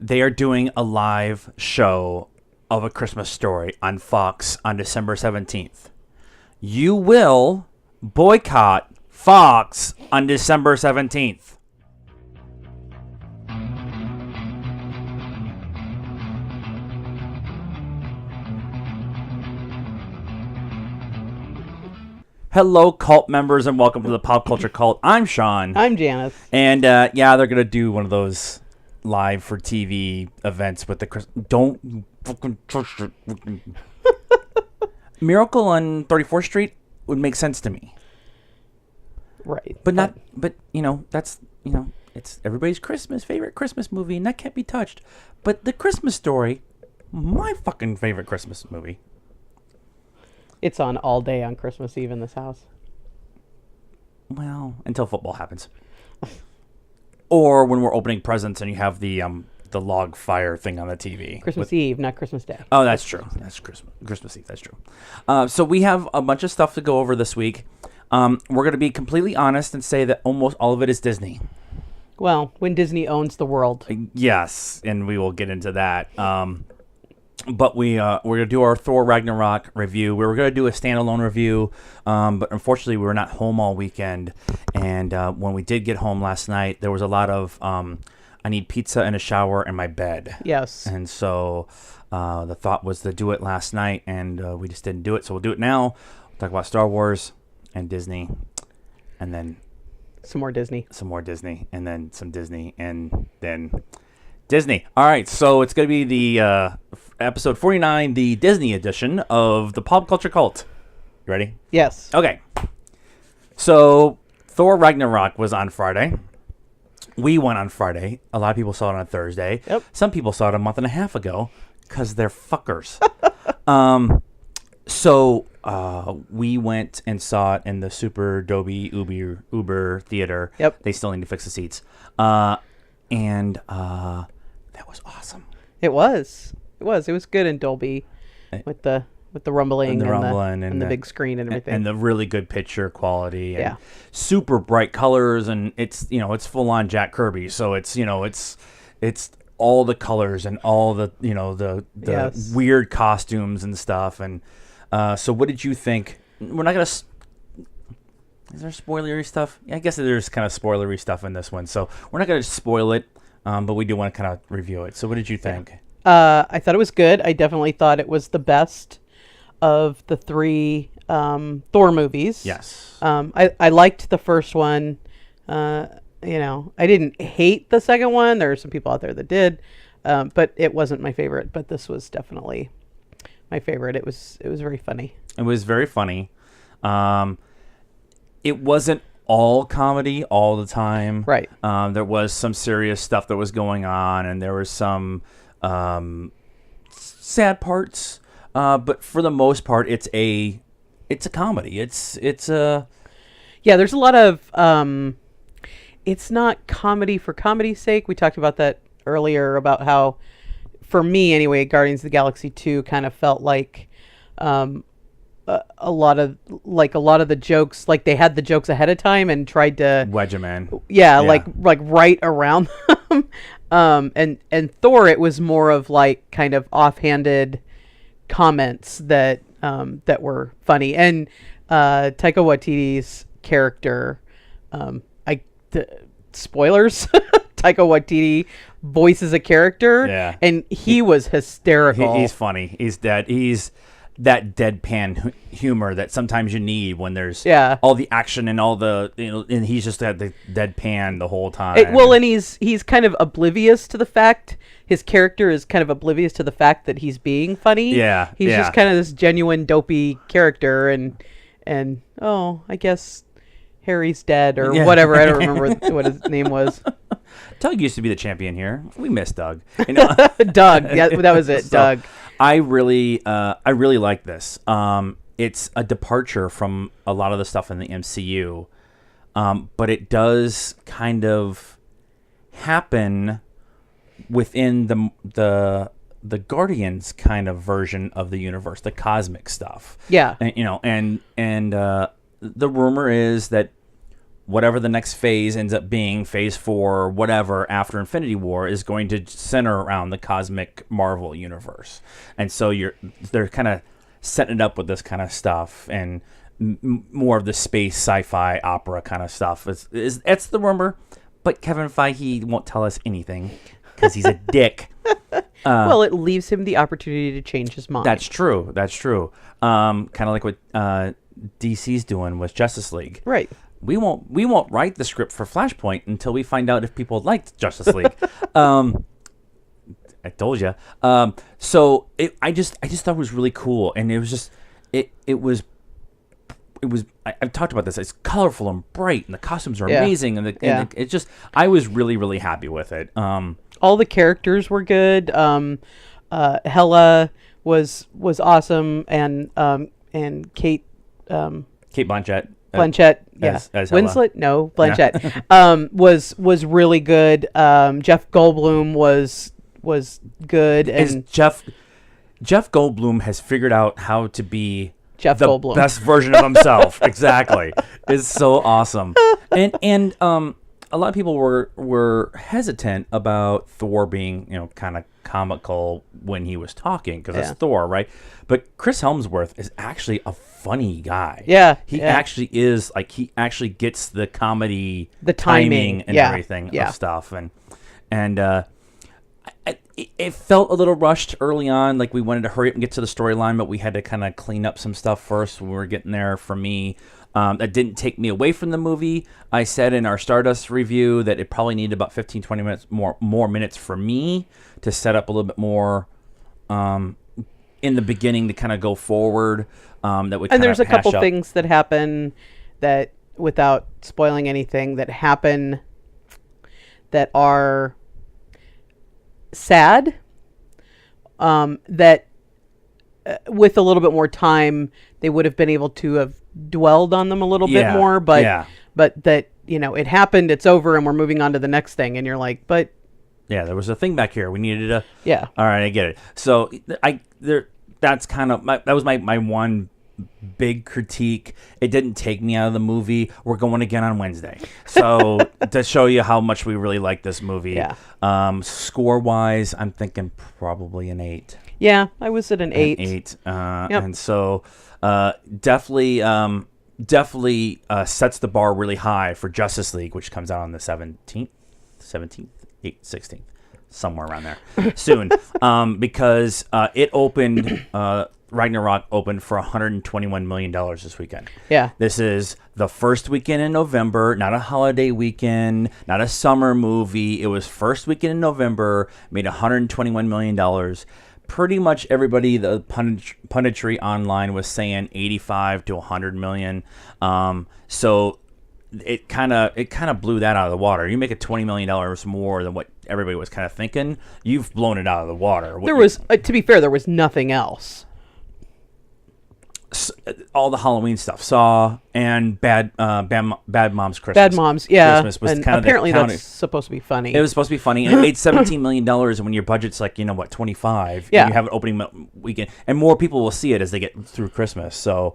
they are doing a live show of A Christmas Story on Fox on December 17th. You will boycott Fox on December 17th. Hello, cult members, and welcome to the Pop Culture Cult. I'm Sean. I'm Janice. And, yeah, they're going to do one of those live for TV events with the... Don't fucking touch it. Miracle on 34th Street would make sense to me. Right. But, you know, that's, you know, it's everybody's favorite Christmas movie, and that can't be touched. But The Christmas Story, my fucking favorite Christmas movie. It's on all day on Christmas Eve in this house. Well, until football happens. Or when we're opening presents and you have the log fire thing on the TV. Christmas Eve, not Christmas Day. Oh, that's true. That's Christmas Eve. That's true. So we have a bunch of stuff to go over this week. We're going to be completely honest and say that almost all of it is Disney. Well, when Disney owns the world. Yes, and we will get into that. But we're going to do our Thor Ragnarok review. We were going to do a standalone review, but unfortunately we were not home all weekend. And when we did get home last night, there was a lot of I need pizza and a shower and my bed. Yes. And so the thought was to do it last night, and we just didn't do it. So we'll do it now. We'll talk about Star Wars and Disney, and then some more Disney, and then some Disney, and then Disney. All right, so it's going to be the episode 49, the Disney edition of the Pop Culture Cult. You ready? Yes. Okay. So Thor Ragnarok was on Friday. We went on Friday. A lot of people saw it on Thursday. Yep. Some people saw it a month and a half ago because they're fuckers. So we went and saw it in the Super Dolby Uber Theater. Yep. They still need to fix the seats. And that was awesome. It was good in Dolby with the rumbling and the big screen and everything. And the really good picture quality and yeah. super bright colors, and it's full on Jack Kirby. So it's all the colors and all the the yes. weird costumes and stuff. And so what did you think? We're not going to... Is there spoilery stuff? Yeah, I guess there's kind of spoilery stuff in this one. So we're not going to spoil it, but we do want to kind of review it. So what did you think? I thought it was good. I definitely thought it was the best of the three Thor movies. Yes. I liked the first one. I didn't hate the second one. There are some people out there that did, but it wasn't my favorite. But this was definitely my favorite. It was very funny. It was very funny. It wasn't all comedy all the time. Right. There was some serious stuff that was going on, and there was some sad parts. But for the most part, it's a comedy. It's a... Yeah, there's a lot of... it's not comedy for comedy's sake. We talked about that earlier, about how, for me anyway, Guardians of the Galaxy 2 kind of felt like... a lot of the jokes, like they had the jokes ahead of time and tried to wedge them in. Yeah, like right around them. And Thor, it was more of like kind of offhanded comments that were funny. And Taika Waititi's character, spoilers, Taika Waititi voices a character, yeah, and he was hysterical. He's funny. He's that deadpan humor that sometimes you need when there's all the action and all the and he's just had the deadpan the whole time. And he's kind of oblivious to the fact, his character is kind of oblivious to the fact that he's being funny. Yeah, he's just kind of this genuine dopey character, and I guess Harry's dead or whatever. I don't remember what his name was. Doug used to be the champion here. We miss Doug. Doug. Yeah, that was it. So, Doug. I really like this. It's a departure from a lot of the stuff in the MCU, but it does kind of happen within the Guardians kind of version of the universe, the cosmic stuff. Yeah. And, and the rumor is that whatever the next phase ends up being, phase 4, whatever, after Infinity War, is going to center around the cosmic Marvel universe. And so they're kind of setting it up with this kind of stuff, and more of the space sci-fi opera kind of stuff. It's the rumor, but Kevin Feige won't tell us anything because he's a dick. Well, it leaves him the opportunity to change his mind. That's true. Kind of like what DC's doing with Justice League. Right. We won't write the script for Flashpoint until we find out if people liked Justice League. I told you. So I just thought it was really cool, and it was just it was. I've talked about this. It's colorful and bright, and the costumes are amazing, and it's just. I was really, really happy with it. All the characters were good. Hela was awesome, and Kate Blanchett. Blanchett, as Hela. Winslet, no, Blanchett, was really good. Jeff Goldblum was good, and Jeff Goldblum has figured out how to be Jeff Goldblum, best version of himself. Exactly, it's so awesome. And a lot of people were hesitant about Thor being kind of comical when he was talking, because it's Thor, right? But Chris Hemsworth is actually a funny guy. He actually is, like, he actually gets the comedy, the timing and everything of stuff, and it felt a little rushed early on. Like, we wanted to hurry up and get to the storyline, but we had to kind of clean up some stuff first when we were getting there. For me, that didn't take me away from the movie. I said in our Stardust review that it probably needed about 15-20 minutes more minutes for me to set up a little bit more in the beginning to kind of go forward. That would, and there's a couple things that happen that, without spoiling anything, that happen that are sad, that with a little bit more time they would have been able to have dwelled on them a little bit more, but that it happened, it's over, and we're moving on to the next thing, and you're like, but there was a thing back here we needed to all right, I get it. So that's kind of that was my one big critique. It didn't take me out of the movie. We're going again on Wednesday, so to show you how much we really like this movie. Score wise, I'm thinking probably an 8. I was at an 8. And so definitely sets the bar really high for Justice League, which comes out on the 17th 16th, somewhere around there soon, because it opened Ragnarok opened for $121 million this weekend. This is the first weekend in November, not a holiday weekend, not a summer movie. It was first weekend in November, made $121 million. Pretty much everybody, the punditry online was saying 85 to 100 million. So it kind of blew that out of the water. You make it $20 million more than what everybody was kind of thinking, you've blown it out of the water. There was, to be fair, there was nothing else. All the Halloween stuff, Saw, and Bad Moms Christmas. Bad Moms, Christmas was and kind of apparently that's supposed to be funny. It was supposed to be funny, and it made $17 million. And when your budget's like 25, and you have an opening weekend, and more people will see it as they get through Christmas. So,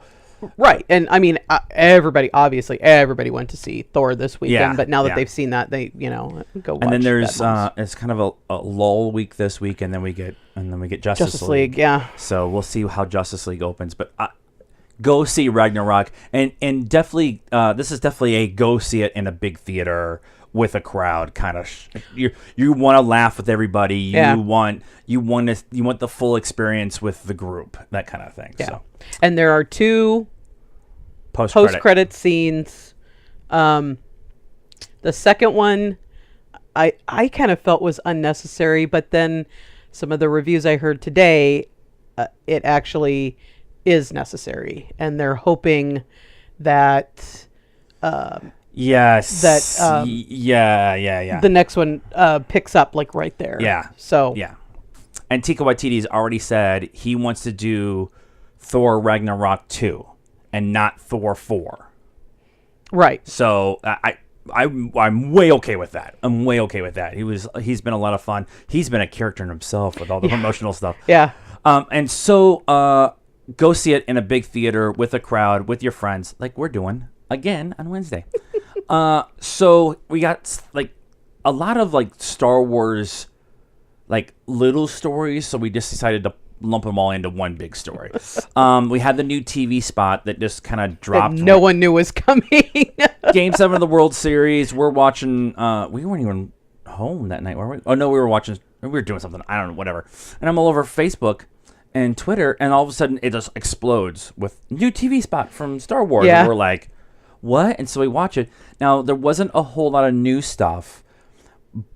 right, and I mean, everybody went to see Thor this weekend, but now that they've seen that, they go watch. And then there's it's kind of a lull week this week, and then we get Justice League. So we'll see how Justice League opens, but. Go see Ragnarok, and definitely this is definitely a go see it in a big theater with a crowd. Kind of you want to laugh with everybody. You want the full experience with the group, that kind of thing. So, and there are 2 post-credit scenes. The second one, I kind of felt was unnecessary, but then some of the reviews I heard today, it actually is necessary, and they're hoping that the next one picks up like right there. And Taika Waititi's already said he wants to do Thor Ragnarok 2 and not Thor 4. Right. So I'm way okay with that. He's been a lot of fun. He's been a character in himself with all the promotional stuff. And so go see it in a big theater with a crowd, with your friends, like we're doing again on Wednesday. So we got like a lot of like Star Wars, like little stories. So we just decided to lump them all into one big story. We had the new TV spot that just kind of dropped. That no one knew was coming. Game 7 of the World Series. We're watching. We weren't even home that night, were we? Oh no, we were watching. We were doing something. I don't know, whatever. And I'm all over Facebook and Twitter, and all of a sudden it just explodes with new TV spot from Star Wars. Yeah. And we're like, what? And so we watch it. Now there wasn't a whole lot of new stuff,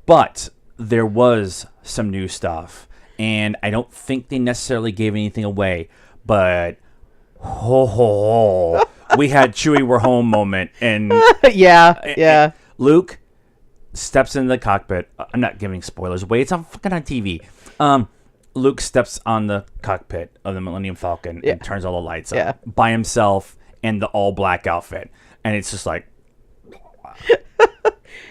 but there was some new stuff, and I don't think they necessarily gave anything away. But we had Chewie we're home moment, and yeah. Luke steps into the cockpit. I'm not giving spoilers away. It's on TV. Luke steps on the cockpit of the Millennium Falcon and turns all the lights up by himself in the all black outfit, and it's just like,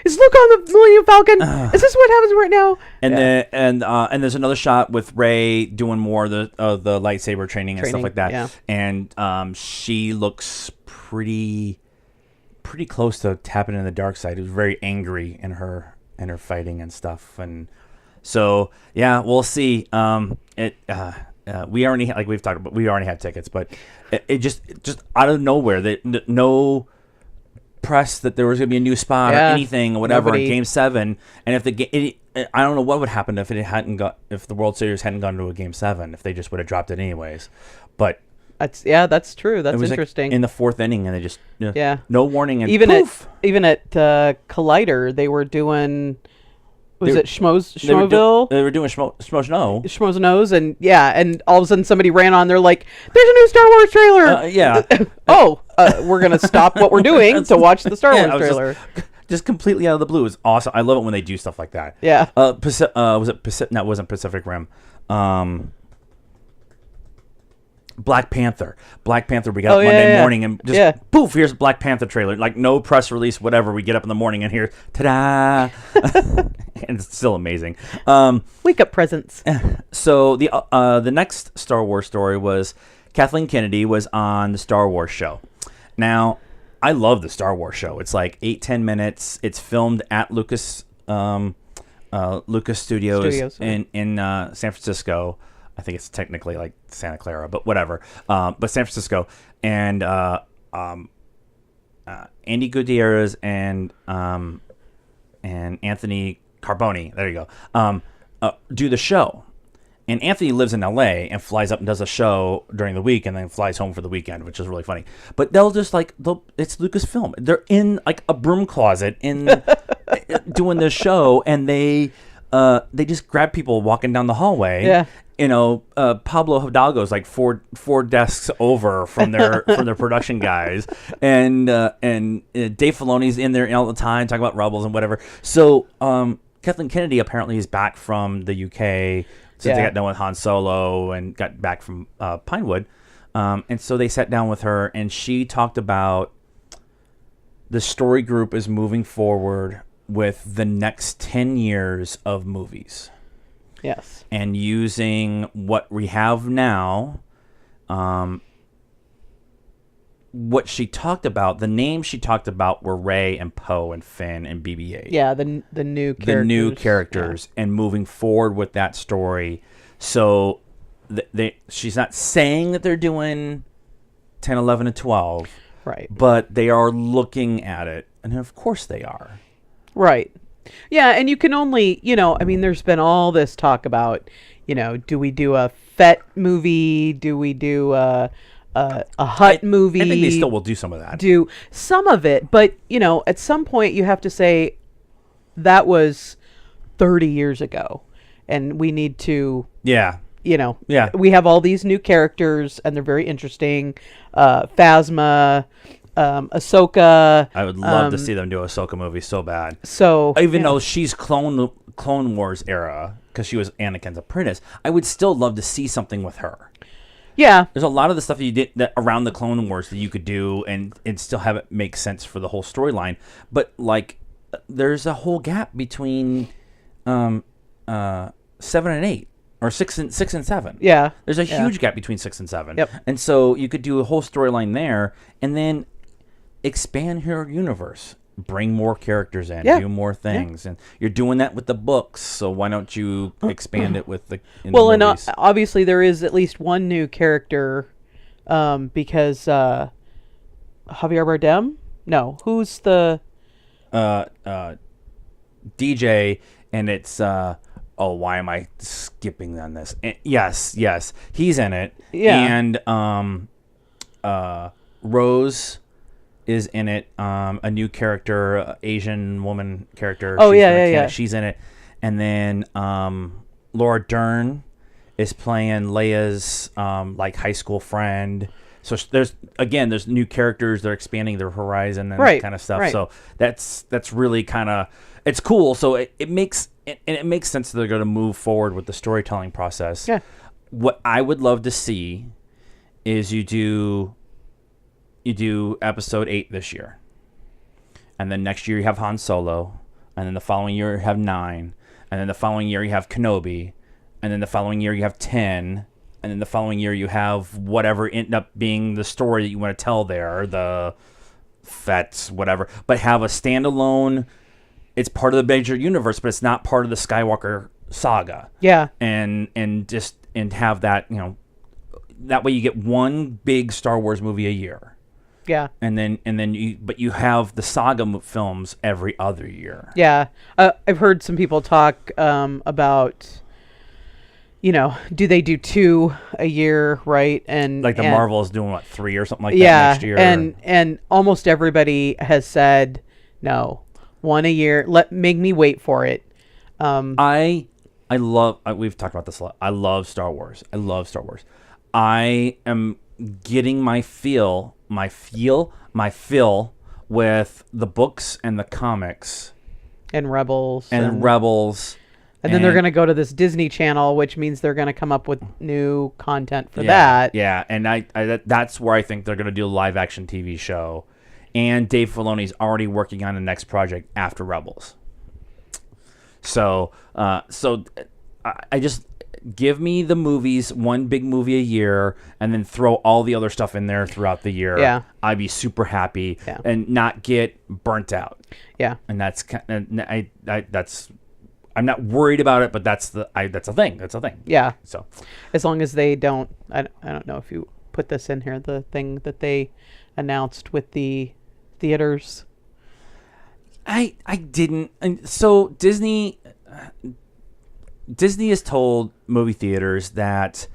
is Luke on the Millennium Falcon? Is this what happens right now? And then and there's another shot with Rey doing more of the lightsaber training and stuff like that. Yeah. And she looks pretty close to tapping in the dark side. It was very angry in her fighting and stuff. And so yeah, we'll see. We already like we've talked about. We already have tickets, but it just out of nowhere, no press that there was going to be a new spot or anything or whatever in Game 7. And if I don't know what would happen if if the World Series hadn't gone to a Game 7, if they just would have dropped it anyways. But that's true. That's it was interesting. Like in the fourth inning, and they just no warning, and even poof. at Collider, they were doing. Was it Schmoville? They were doing Schmoes Schmoes Nose, and and all of a sudden somebody ran on. They're like, "There's a new Star Wars trailer." We're gonna stop what we're doing to watch the Star Wars trailer. Just completely out of the blue. It's awesome. I love it when they do stuff like that. Yeah. Was it Pacific? No, it wasn't Pacific Rim. Black Panther. We got up Monday morning and just poof, here's Black Panther trailer. Like no press release, whatever. We get up in the morning and here, ta-da! And it's still amazing. Wake up presents. So the next Star Wars story was Kathleen Kennedy was on the Star Wars show. Now, I love the Star Wars show. It's like 8-10 minutes. It's filmed at Lucas Studios in San Francisco. I think it's technically like Santa Clara, but whatever. But San Francisco, and Andy Gutierrez and Anthony Carboni. There you go. Do the show, and Anthony lives in L.A. and flies up and does a show during the week, and then flies home for the weekend, which is really funny. But they'll just it's Lucasfilm. They're in like a broom closet in doing this show, and they just grab people walking down the hallway. Yeah. Pablo Hidalgo's like four desks over from their production guys, and Dave Filoni's in there all the time talking about Rebels and whatever. So Kathleen Kennedy apparently is back from the UK since they got done with Han Solo and got back from Pinewood, and so they sat down with her and she talked about the story group is moving forward with the next 10 years of movies. Yes. And using what we have now, what she talked about, the names she talked about were Rey and Poe and Finn and BB-8. Yeah, the new characters. The new characters, and moving forward with that story. So she's not saying that they're doing 10, 11, and 12. Right. But they are looking at it, and of course they are. Right. Yeah, and you can only, there's been all this talk about, do we do a Fett movie? Do we do a Hutt movie? I think they still will do some of that. Do some of it, but, at some point you have to say that was 30 years ago, and we need to... Yeah. We have all these new characters, and they're very interesting. Phasma... Ahsoka. I would love to see them do a Ahsoka movie so bad. So even though she's Clone Wars era, because she was Anakin's apprentice, I would still love to see something with her. Yeah, there's a lot of the stuff you did around the Clone Wars that you could do and still have it make sense for the whole storyline. But like, there's a whole gap between 7 and 8. Or 6 and 7. Yeah, there's a huge gap between 6 and 7. Yep. And so you could do a whole storyline there, and then expand her universe. bring more characters in, Yeah. do more things, and you're doing that with the books. So why don't you expand it with the Well, and movies? obviously there is at least one new character, because Javier Bardem. No, who's the DJ, and it's why am I skipping on this? Yes, he's in it. Yeah. And Rose is in it. A new character, Asian woman character. Oh, She's yeah, gonna yeah, yeah. She's in it. And then Laura Dern is playing Leia's like high school friend. So there's new characters. They're expanding their horizon and that kind of stuff. Right. So that's really kind of, it's cool. So it makes sense that they're going to move forward with the storytelling process. Yeah. What I would love to see is you do episode 8 this year, and then next year you have Han Solo, and then the following year you have 9, and then the following year you have Kenobi, and then the following year you have 10. And then the following year, you have whatever end up being the story that you want to tell there, the Fets, whatever. But have a standalone. It's part of the major universe, but it's not part of the Skywalker saga. Yeah. And have that, that way you get one big Star Wars movie a year. Yeah. And then you have the saga films every other year. Yeah. I've heard some people talk about, do they do 2 a year, right? And like Marvel is doing 3 or something like that next year. And almost everybody has said no, 1 a year. Make me wait for it. I love. We've talked about this a lot. I love Star Wars. I am getting my fill with the books and the comics and Rebels and Rebels. And then they're going to go to this Disney Channel, which means they're going to come up with new content for that. Yeah, and that's where I think they're going to do a live-action TV show. And Dave Filoni's already working on the next project after Rebels. So I just give me the movies, one big movie a year, and then throw all the other stuff in there throughout the year. Yeah. I'd be super happy and not get burnt out. Yeah, and that's I'm not worried about it, but that's a thing. That's a thing. Yeah. So, as long as they don't, I don't know if you put this in here, the thing that they announced with the theaters. I didn't. And so Disney has told movie theaters that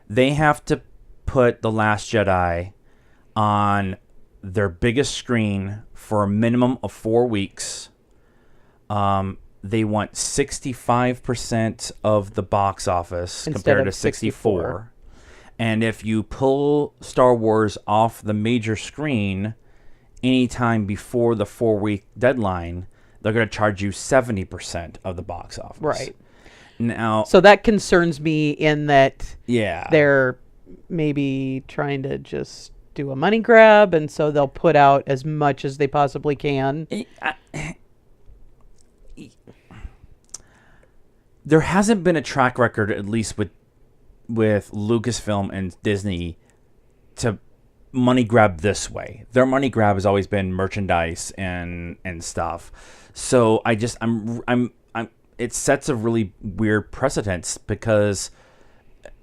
they have to put The Last Jedi on their biggest screen for a minimum of 4 weeks. They want 65% of the box office compared to 64. And if you pull Star Wars off the major screen anytime before the 4-week deadline, they're going to charge you 70% of the box office. Right. Now, so that concerns me in that yeah, they're maybe trying to just do a money grab, and so they'll put out as much as they possibly can. There hasn't been a track record, at least with Lucasfilm and Disney, to money grab this way. Their money grab has always been merchandise and stuff. So it sets a really weird precedence, because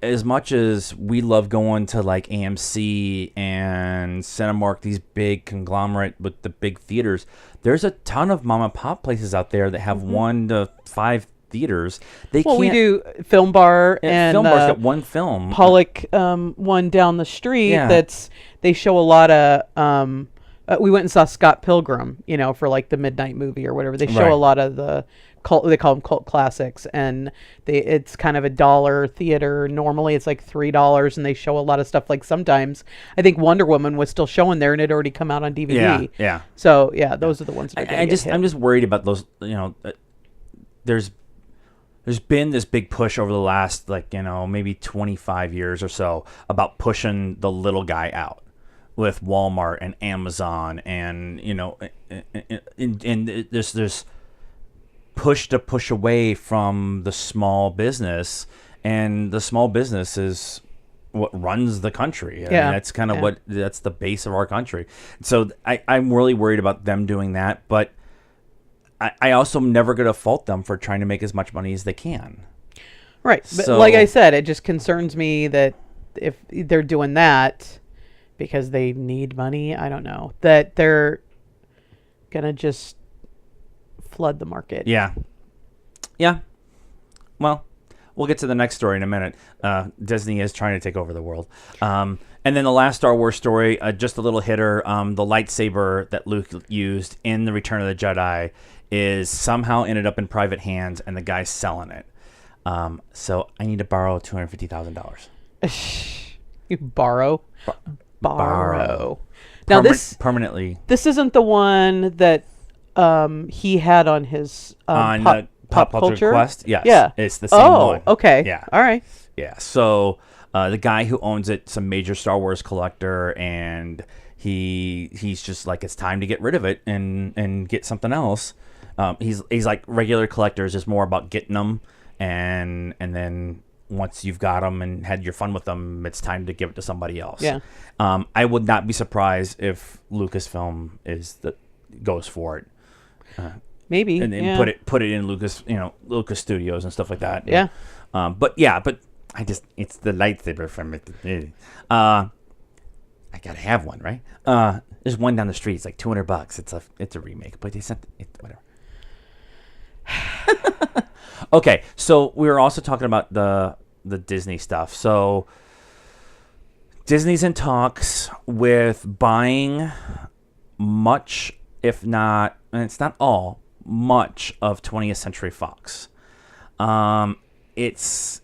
as much as we love going to like AMC and Cinemark, these big conglomerate with the big theaters, there's a ton of mom and pop places out there that have 1 to 5 theaters. We do Film Bar, and Film Bar's got one film. Pollock, one down the street. Yeah. They show a lot of. We went and saw Scott Pilgrim, for like the midnight movie or whatever. They show a lot of the cult. They call them cult classics, and it's kind of $1 theater. Normally it's like $3, and they show a lot of stuff. Like sometimes I think Wonder Woman was still showing there, and it had already come out on DVD. Yeah. So those are the ones that are I'm just worried about those. There's been this big push over the last, maybe 25 years or so about pushing the little guy out with Walmart and Amazon, and there's push away from the small business, and the small business is what runs the country. I Yeah. mean, that's kind of that's the base of our country. So I'm really worried about them doing that, but I also am never going to fault them for trying to make as much money as they can. Right. But So- like I said, it just concerns me that if they're doing that because they need money, I don't know, that they're going to just flood the market. Yeah. Yeah. Well, we'll get to the next story in a minute. Disney is trying to take over the world. And then the last Star Wars story, just a little hitter, the lightsaber that Luke used in The Return of the Jedi is somehow ended up in private hands, and the guy's selling it. So I need to borrow $250,000. You borrow. Borrow. Now Permanently. this isn't the one that he had on his On pop Culture culture Quest? Yes. Yeah. It's the same one. Okay. Yeah. All right. Yeah. So the guy who owns it's a major Star Wars collector, and he's just like, it's time to get rid of it and get something else. He's like, regular collectors is more about getting them, and then once you've got them and had your fun with them, it's time to give it to somebody else. Yeah. I would not be surprised if Lucasfilm goes for it. Maybe. And then put it in Lucas Studios and stuff like that. Yeah. But it's the lightsaber from it. I gotta have one, right? There's one down the street. It's like $200. It's a remake, but they sent it. Whatever. Okay, so we were also talking about the Disney stuff. So Disney's in talks with buying much, if not, and it's not all, much of 20th Century Fox. It's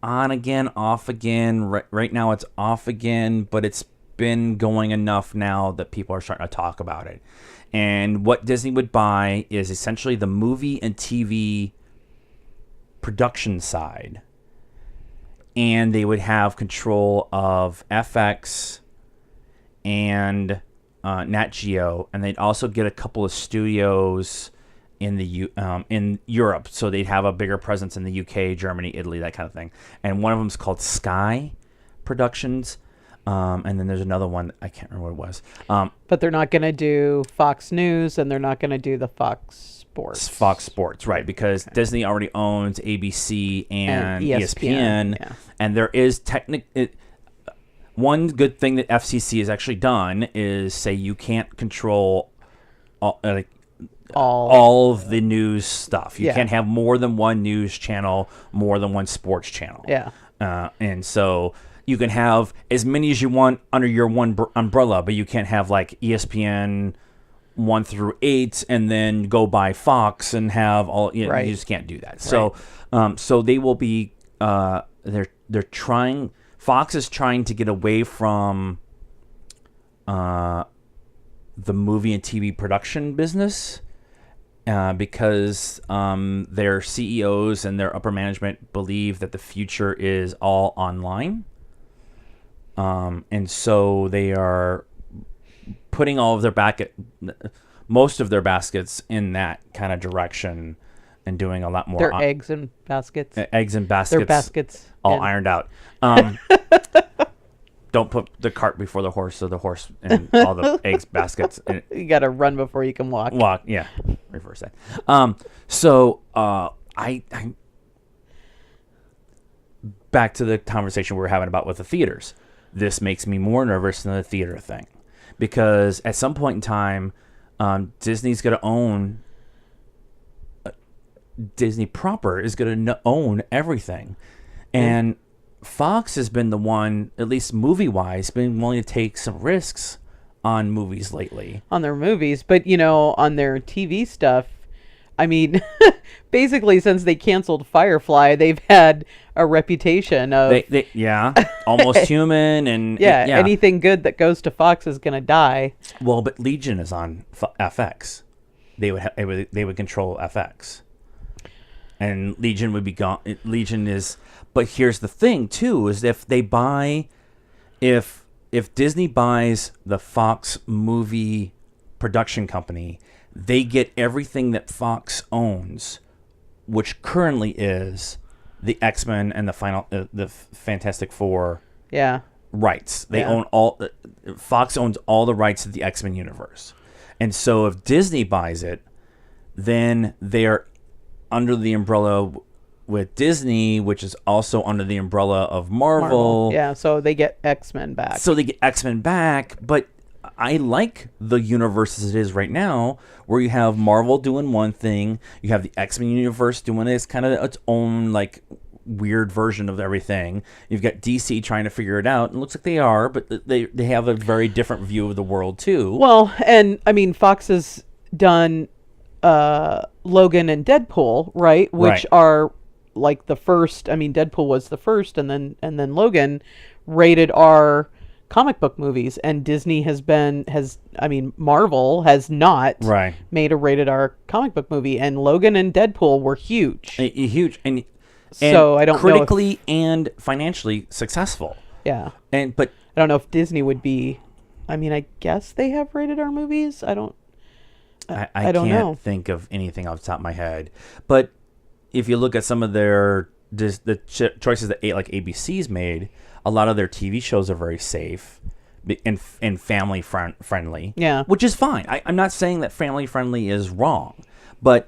on again, off again. Right now it's off again, but it's been going enough now that people are starting to talk about it. And what Disney would buy is essentially the movie and TV production side. And they would have control of FX and Nat Geo, and they'd also get a couple of studios in Europe, so they'd have a bigger presence in the UK, Germany, Italy, that kind of thing. And one of them is called Sky Productions, and then there's another one, I can't remember what it was. But they're not going to do Fox News, and they're not going to do the Fox Sports. Fox Sports, right? Because Disney already owns ABC and ESPN, yeah. And there is one good thing that FCC has actually done is say you can't control all of the news stuff. You can't have more than one news channel, more than one sports channel. Yeah. And so you can have as many as you want under your one umbrella, but you can't have like ESPN 1 through 8 and then go buy Fox and have all. You just can't do that. So, so they will be. They're trying. Fox is trying to get away from the movie and TV production business because their CEOs and their upper management believe that the future is all online. And so they are putting all of most of their baskets in that kind of direction and doing a lot more. Their eggs and baskets. Eggs and baskets. Their baskets. All ironed out. Don't put the cart before the horse, so the horse and all the eggs baskets. And You got to run before you can walk. yeah. Reverse that. So I back to the conversation we were having about with the theaters. This makes me more nervous than the theater thing, because at some point in time, Disney's going to own. Disney proper is going to own everything, and Fox has been the one, at least movie-wise, been willing to take some risks on movies lately. On their movies, but on their TV stuff, I mean, basically since they canceled Firefly, they've had a reputation of almost human, and anything good that goes to Fox is going to die. Well, but Legion is on FX. They would control FX, and Legion would be gone. Legion is, but here's the thing too: is if Disney buys the Fox movie production company, they get everything that Fox owns, which currently is the X-Men and the Fantastic Four Yeah. rights. They own all. Fox owns all the rights to the X-Men universe, and so if Disney buys it, then they're under the umbrella with Disney, which is also under the umbrella of Marvel. Yeah, so they get X-Men back. But I like the universe as it is right now, where you have Marvel doing one thing, you have the X-Men universe doing its kind of its own like weird version of everything. You've got DC trying to figure it out, and it looks like they are, but they have a very different view of the world too. Well, and I mean, Fox has done Logan and Deadpool, right? Which are like the first. I mean, Deadpool was the first, and then Logan rated R comic book movies, and Disney Marvel has not made a rated R comic book movie, and Logan and Deadpool were huge, and so I don't critically know and financially successful. Yeah, but I don't know if Disney would be. I mean, I guess they have rated R movies. I don't can't think of anything off the top of my head, but if you look at some of their choices that like ABC's made, a lot of their TV shows are very safe and family friendly. Yeah, which is fine. I'm not saying that family friendly is wrong, but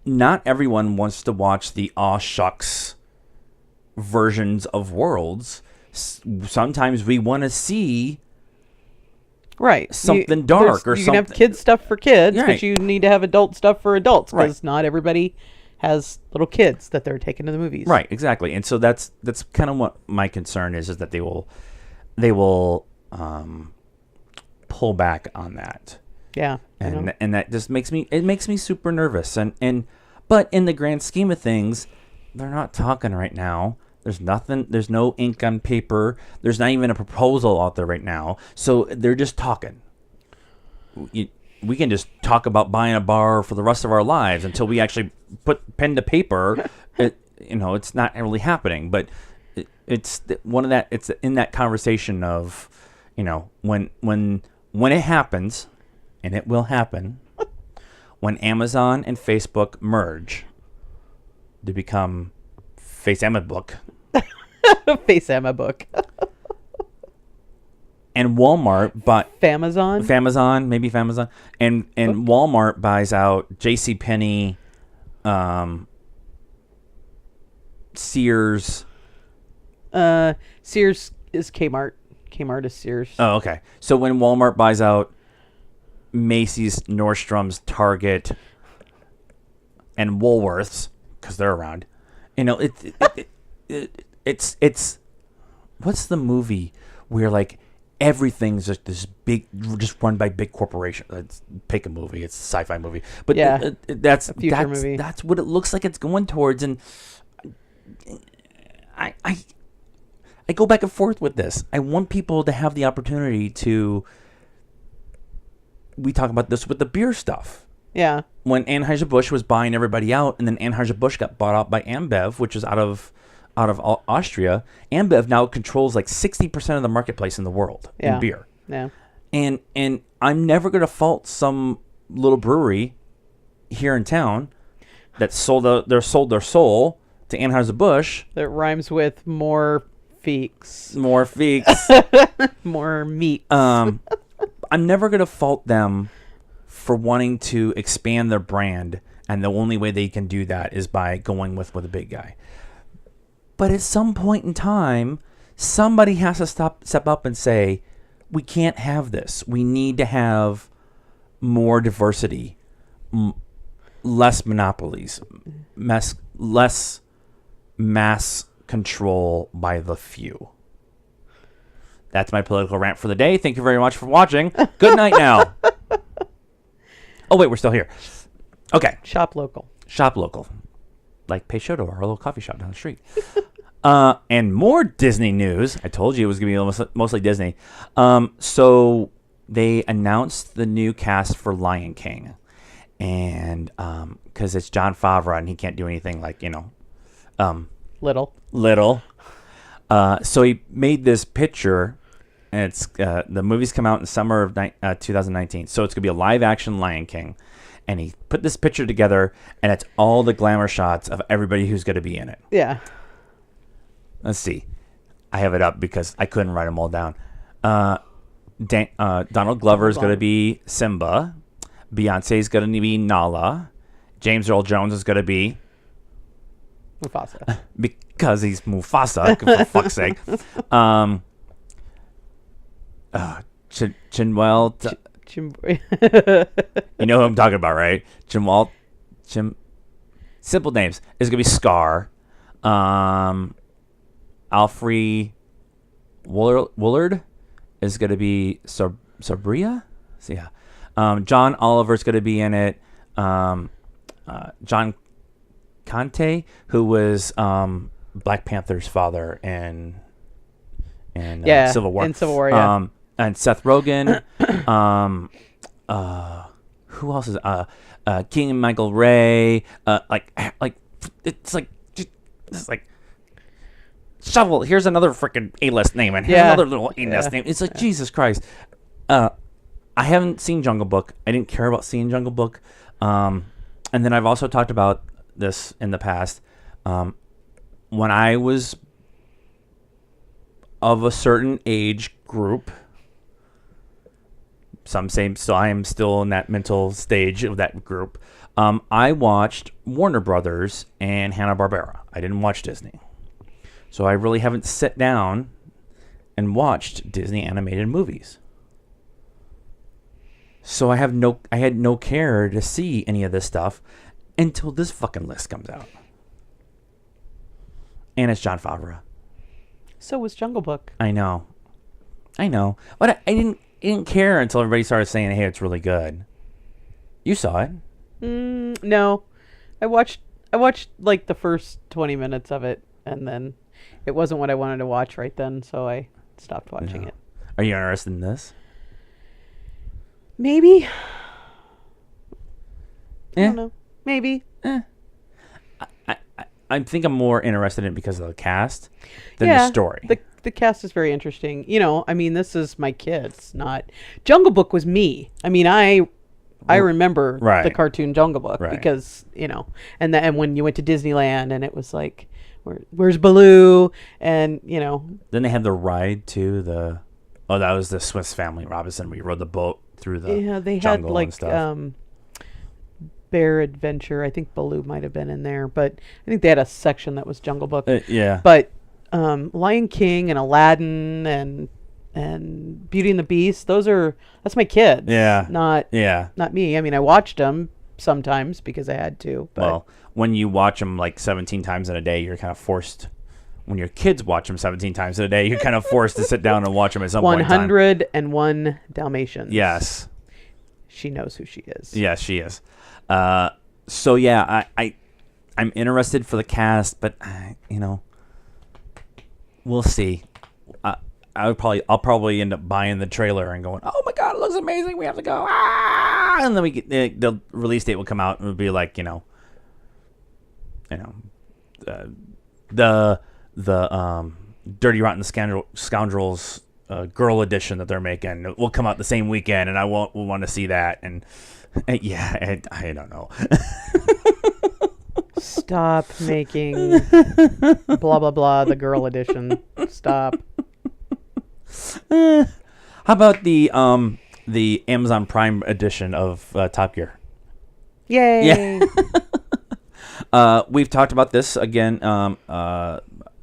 not everyone wants to watch the aw shucks versions of worlds. Sometimes we want to see something dark or something. You can have kids stuff for kids, but you need to have adult stuff for adults, because not everybody has little kids that they're taking to the movies. Right, exactly. And so that's kind of what my concern is that they will pull back on that. Yeah. And that just makes me super nervous. But in the grand scheme of things, they're not talking right now. There's nothing. There's no ink on paper. There's not even a proposal out there right now. So they're just talking. We can just talk about buying a bar for the rest of our lives until we actually put pen to paper. It's not really happening. But it's one of that. It's in that conversation of, when it happens, and it will happen, when Amazon and Facebook merge to become Face-Amabook. Face-Amabook. And Walmart Famazon, maybe Famazon, and Walmart buys out JCPenney, Sears. Sears is Kmart. Kmart is Sears. Oh, okay. So when Walmart buys out Macy's, Nordstrom's, Target, and Woolworths, because they're around, it's what's the movie where like everything's just this big, just run by big corporations. Pick a movie. It's a sci-fi movie, but that's movie. That's what it looks like it's going towards. And I go back and forth with this. I want people to have the opportunity to. We talk about this with the beer stuff. Yeah. When Anheuser-Busch was buying everybody out, and then Anheuser-Busch got bought out by AmBev, which is out of Austria. AmBev now controls like 60% of the marketplace in the world in beer. Yeah. And I'm never going to fault some little brewery here in town that sold their soul to Anheuser-Busch. That rhymes with more feeks. More feeks. More meat. I'm never going to fault them for wanting to expand their brand, and the only way they can do that is by going with a big guy. But at some point in time, somebody has to step up and say, we can't have this. We need to have more diversity, less monopolies, less mass control by the few. That's my political rant for the day. Thank you very much for watching. Good night now. Oh, wait, we're still here. Okay. Shop local. Shop local. Like Peixoto, our little coffee shop down the street. And more Disney news. I told you it was going to be mostly Disney. So they announced the new cast for Lion King. And because it's Jon Favreau and he can't do anything like, Little. So he made this picture, and it's the movie's come out in the summer of 2019. So it's going to be a live-action Lion King. And he put this picture together, and it's all the glamour shots of everybody who's going to be in it. Yeah. Let's see. I have it up because I couldn't write them all down. Donald Glover is going to be Simba. Beyonce is going to be Nala. James Earl Jones is going to be Mufasa. Because he's Mufasa, for fuck's sake. Chinwell. You know who I'm talking about, right? Simple names. It's going to be Scar. Alfre Woolard is going to be Sabria. So, yeah. John Oliver's going to be in it. John Conte, who was Black Panther's father in Civil War. In Civil War, yeah. And Seth Rogen. Who else is King Michael Ray? It's like shovel. Here's another freaking A-list name, and here's another little A-list name. It's like Jesus Christ. I haven't seen Jungle Book. I didn't care about seeing Jungle Book. And then I've also talked about this in the past. When I was of a certain age group, some say so I am still in that mental stage of that group. I watched Warner Brothers and Hanna-Barbera. I didn't watch Disney. So I really haven't sat down and watched Disney animated movies. So I had no care to see any of this stuff until this fucking list comes out. And it's Jon Favreau. So was Jungle Book. I know. But I didn't care until everybody started saying, hey, it's really good. You saw it. No. I watched like the first 20 minutes of it, and then it wasn't what I wanted to watch right then, so I stopped watching it. Are you interested in this? Maybe. I don't know. Maybe. I think I'm more interested in it because of the cast than the story. The cast is very interesting. I mean, this is my kids, not... Jungle Book was me. I mean, I remember the cartoon Jungle Book because, and when you went to Disneyland and it was like, where's Baloo? And, Then they had the ride to that was the Swiss Family Robinson. We rode the boat through the they had jungle like and stuff. Bear Adventure. I think Baloo might have been in there, but I think they had a section that was Jungle Book. Yeah. But Lion King and Aladdin and Beauty and the Beast, that's my kids. Yeah. Not me. I mean, I watched them sometimes because I had to. But well, when you watch them like 17 times in a day, you're kind of forced. When your kids watch them 17 times in a day, you're kind of forced to sit down and watch them at some point in time. 101 Dalmatians. Yes. She knows who she is. Yes, she is. So yeah, I'm interested for the cast, but we'll see. I'll probably end up buying the trailer and going, oh my god, it looks amazing. We have to go. And then the release date will come out and it'll be like the Dirty Rotten Scoundrels girl edition that they're making. It will come out the same weekend, and we'll want to see that. And I don't know. Stop making blah blah blah the girl edition. Stop. How about the Amazon Prime edition of Top Gear? Yay! Yeah. We've talked about this again.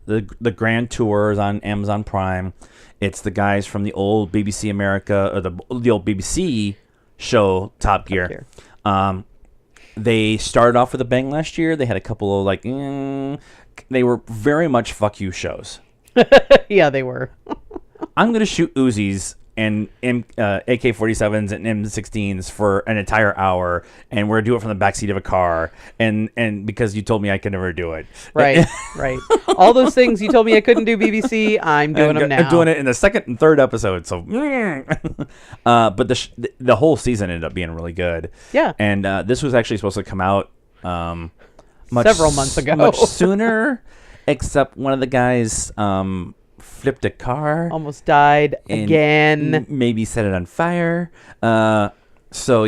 The Grand Tour is on Amazon Prime. It's the guys from the old BBC America, or the old BBC show Top Gear. They started off with a bang last year. They had a couple of they were very much fuck you shows. Yeah, they were. I'm gonna shoot Uzis and AK-47s and M16s for an entire hour, and we're gonna do it from the backseat of a car, and because you told me I could never do it. Right. All those things you told me I couldn't do BBC, I'm doing them now. I'm doing it in the second and third episode. So, but the whole season ended up being really good. Yeah. And this was actually supposed to come out several months ago, much sooner, except one of the guys flipped a car, almost died again, maybe set it on fire. So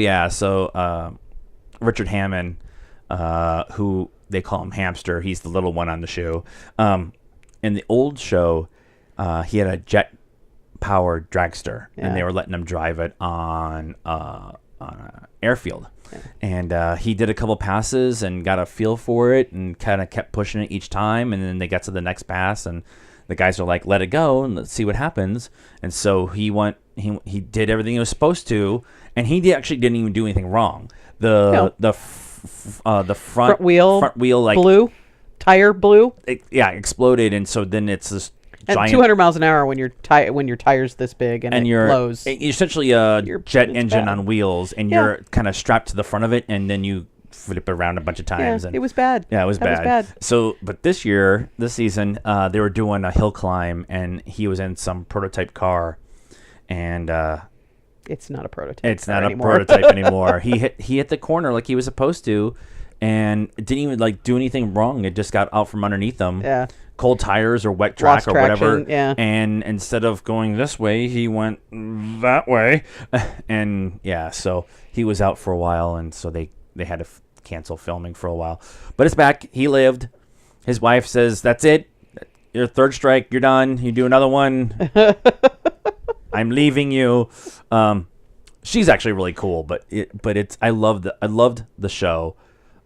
Richard Hammond, who they call him Hamster, he's the little one on the show. In the old show, he had a jet-powered dragster, Yeah. and they were letting him drive it on an airfield. Yeah. And he did a couple passes and got a feel for it and kind of kept pushing it each time. And then they got to the next pass, and the guys are like, let it go and let's see what happens. And so he did everything he was supposed to, and actually didn't even do anything wrong. The front wheel like blew, tire blew. Exploded, and so then it's this at giant 200 miles an hour when your tire's this big and it blows. You're essentially a jet engine on wheels, and you're kind of strapped to the front of it, and then you flip it around a bunch of times. Yeah, and it was bad. Yeah, it was bad. So, but this season, they were doing a hill climb, and he was in some prototype car, and it's not a prototype. It's not a prototype anymore. He hit the corner like he was supposed to, and it didn't even do anything wrong. It just got out from underneath him. Yeah. Cold tires or wet track or whatever. Yeah. And instead of going this way, he went that way. And so he was out for a while, and so they had to cancel filming for a while. But it's back. He lived. His wife says, that's it. Your third strike. You're done. You do another one. I'm leaving you. She's actually really cool, but I loved the show,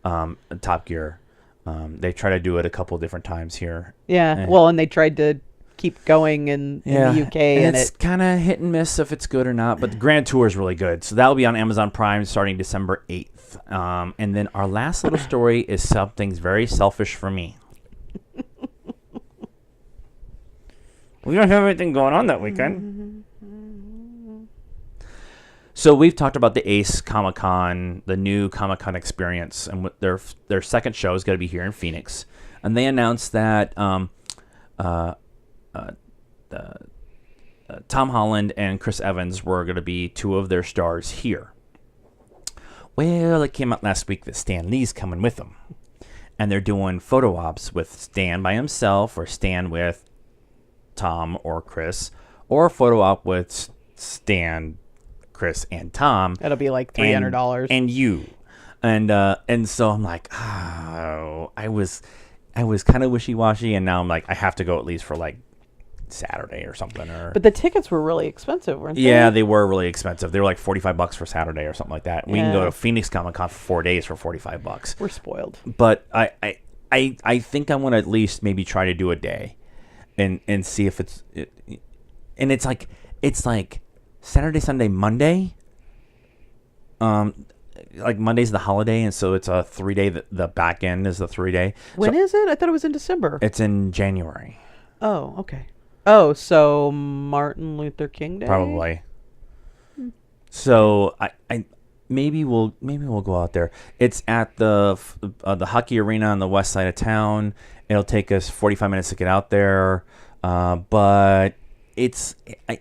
Top Gear. They try to do it a couple different times here. Yeah, and they tried to keep going in the UK. And it's kind of hit and miss if it's good or not, but the Grand Tour is really good. So that'll be on Amazon Prime starting December 8th. And then our last little story is something very selfish for me. We don't have anything going on that weekend. So we've talked about the Ace Comic-Con, the new Comic-Con experience, and their second show is going to be here in Phoenix. And they announced that Tom Holland and Chris Evans were going to be two of their stars here. Well, it came out last week that Stan Lee's coming with them. And they're doing photo ops with Stan by himself, or Stan with Tom or Chris, or a photo op with Stan, Chris, and Tom. That'll be like $300. And you. And so I'm like, I was kind of wishy-washy, and now I'm like, I have to go at least for like Saturday or something. But the tickets were really expensive, weren't they? Yeah, they were really expensive. They were like $45 for Saturday or something like that. We can go to Phoenix Comic-Con for 4 days for $45. We're spoiled. But I think I want to at least maybe try to do a day and see if it's like Saturday, Sunday, Monday. Like Monday's the holiday, and so it's a 3-day. The back end is the 3-day. When is it? I thought it was in December. It's in January. Oh, okay. Oh, so Martin Luther King Day? Probably. So I maybe we'll go out there. It's at the hockey arena on the west side of town. It'll take us 45 minutes to get out there, but it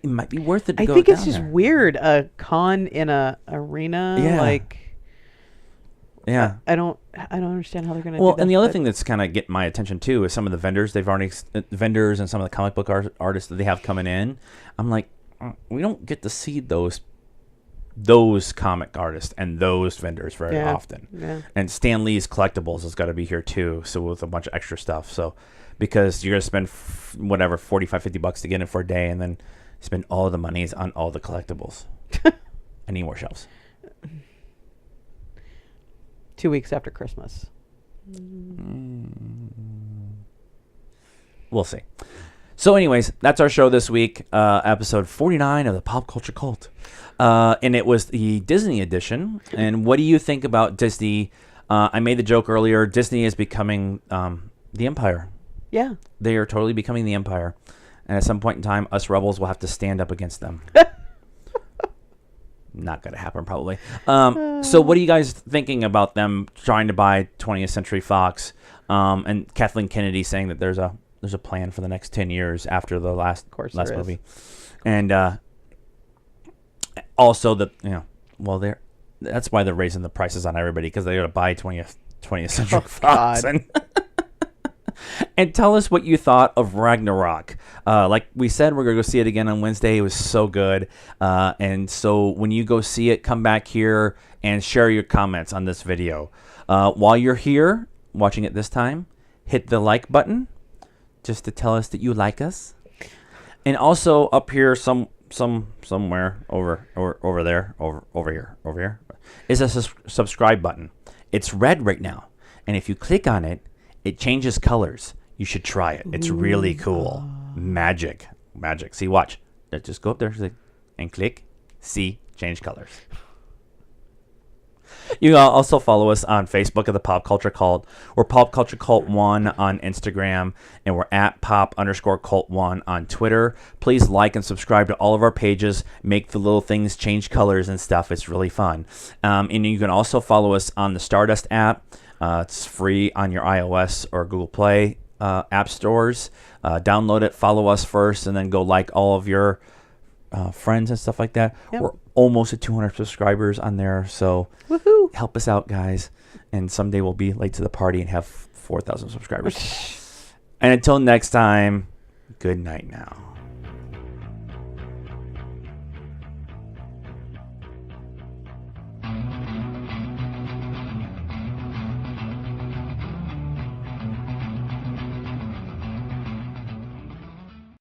might be worth it to go down there. I think it's just weird, a con in a arena. Yeah. Yeah. I don't understand how they're going to do that. Well, and the other thing that's kind of getting my attention too is some of the vendors. Vendors and some of the comic book artists that they have coming in. I'm like, we don't get to see those comic artists and those vendors very often. Yeah. And Stan Lee's Collectibles has got to be here too, so with a bunch of extra stuff. So because you're going to spend $45-$50 to get in for a day, and then spend all the monies on all the collectibles. I need more shelves. 2 weeks after Christmas. We'll see. So anyways, that's our show this week, episode 49 of the Pop Culture Cult. And it was the Disney edition. And what do you think about Disney? I made the joke earlier, Disney is becoming the Empire. Yeah. They are totally becoming the Empire. And at some point in time, us rebels will have to stand up against them. Not going to happen, probably. So what are you guys thinking about them trying to buy 20th Century Fox? And Kathleen Kennedy saying that there's a plan for the next 10 years after the last movie. And also that's why they're raising the prices on everybody, because they got to buy 20th Century Fox. And tell us what you thought of Ragnarok. Like we said, we're going to go see it again on Wednesday. It was so good. And so when you go see it, come back here and share your comments on this video. While you're here watching it this time, hit the like button just to tell us that you like us. And also up here, somewhere over there, over here, is a subscribe button. It's red right now, and if you click on it, it changes colors. You should try it. It's really cool. Magic. See, watch. Just go up there and click. See, change colors. You can also follow us on Facebook at the Pop Culture Cult. We're Pop Culture Cult 1 on Instagram, and we're at Pop_Cult 1 on Twitter. Please like and subscribe to all of our pages. Make the little things change colors and stuff. It's really fun. And you can also follow us on the Stardust app. It's free on your iOS or Google Play app stores. Download it, follow us first, and then go like all of your friends and stuff like that. Yep. We're almost at 200 subscribers on there, so woohoo! Help us out, guys. And someday we'll be late to the party and have 4,000 subscribers. And until next time, good night now.